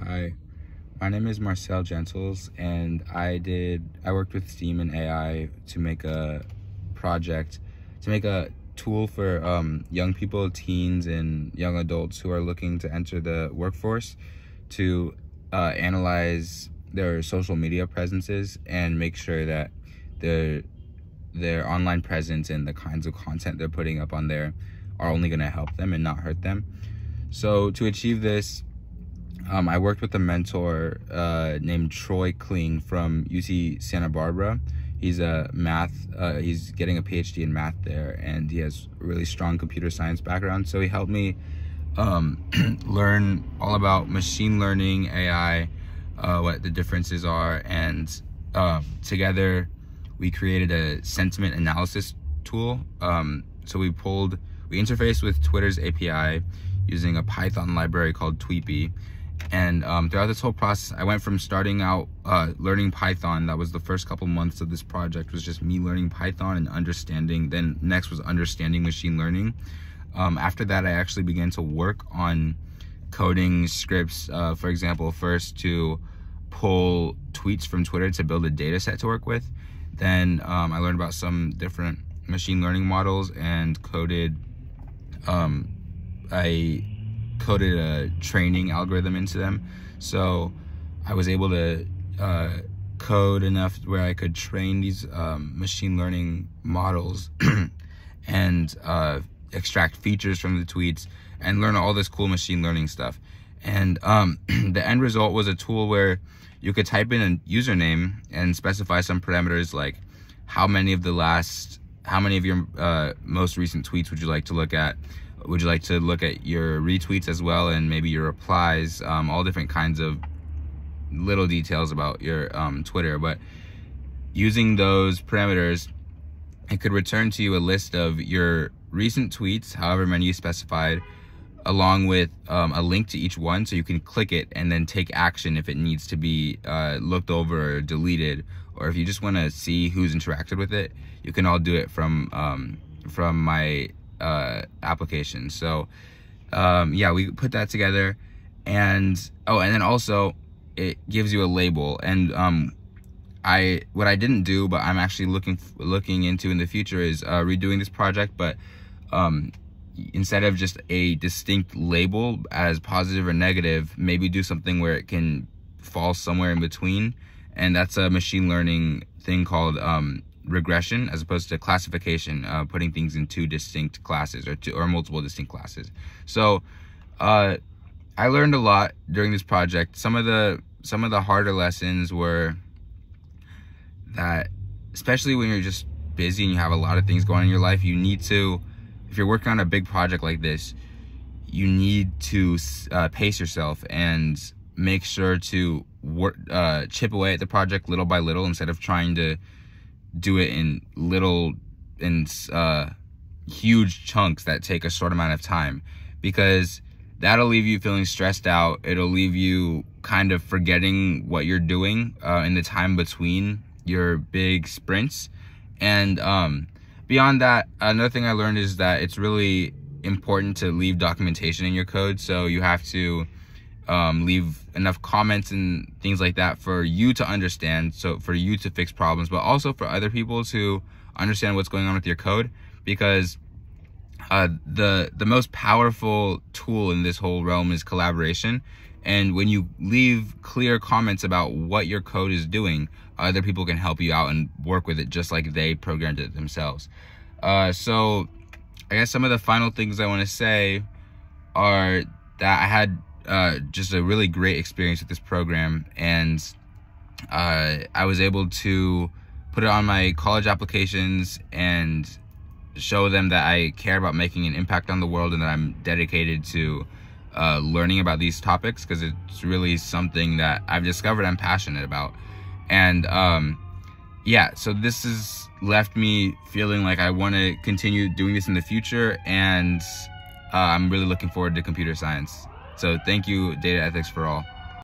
Hi, my name is Marcell Gentles, and I worked with STEAM and AI to make a project, to make a tool for young people, teens, and young adults who are looking to enter the workforce to analyze their social media presences and make sure that their online presence and the kinds of content they're putting up on there are only going to help them and not hurt them. So to achieve this, I worked with a mentor named Troy Kling from UC Santa Barbara. He's he's getting a PhD in math there, and he has a really strong computer science background. So he helped me learn all about machine learning, AI, what the differences are, and together we created a sentiment analysis tool. So we interfaced with Twitter's API using a Python library called Tweepy. And throughout this whole process, I went from starting out learning Python. That was the first couple months of this project, was just me learning Python and understanding. Then next was understanding machine learning. After that, I actually began to work on coding scripts, for example, first to pull tweets from Twitter to build a data set to work with. Then I learned about some different machine learning models and coded a training algorithm into them. So I was able to code enough where I could train these machine learning models and extract features from the tweets and learn all this cool machine learning stuff. And the end result was a tool where you could type in a username and specify some parameters like how many of your most recent tweets would you like to look at? Would you like to look at your retweets as well, and maybe your replies, all different kinds of little details about your Twitter. But using those parameters, it could return to you a list of your recent tweets, however many you specified, along with a link to each one, so you can click it and then take action if it needs to be looked over or deleted, or if you just want to see who's interacted with it. You can all do it from my application. So yeah, we put that together, and then also it gives you a label. And what I didn't do, but I'm actually looking into in the future, is redoing this project, but instead of just a distinct label as positive or negative, maybe do something where it can fall somewhere in between. And that's a machine learning thing called regression, as opposed to classification, putting things in two distinct classes or multiple distinct classes. So I learned a lot during this project. Some of the harder lessons were that, especially when you're just busy and you have a lot of things going on in your life, you need to, if you're working on a big project like this, you need to pace yourself and make sure to chip away at the project little by little, instead of trying to do it in huge chunks that take a short amount of time, because that'll leave you feeling stressed out. It'll leave you kind of forgetting what you're doing in the time between your big sprints. And beyond that, another thing I learned is that it's really important to leave documentation in your code. So you have to leave enough comments and things like that for you to understand, so for you to fix problems, but also for other people to understand what's going on with your code. Because the most powerful tool in this whole realm is collaboration. And when you leave clear comments about what your code is doing, other people can help you out and work with it just like they programmed it themselves. So I guess some of the final things I want to say are that I had just a really great experience with this program, and I was able to put it on my college applications and show them that I care about making an impact on the world, and that I'm dedicated to learning about these topics, because it's really something that I've discovered I'm passionate about. And yeah, so this has left me feeling like I want to continue doing this in the future, and I'm really looking forward to computer science. So thank you, Data Ethics for All.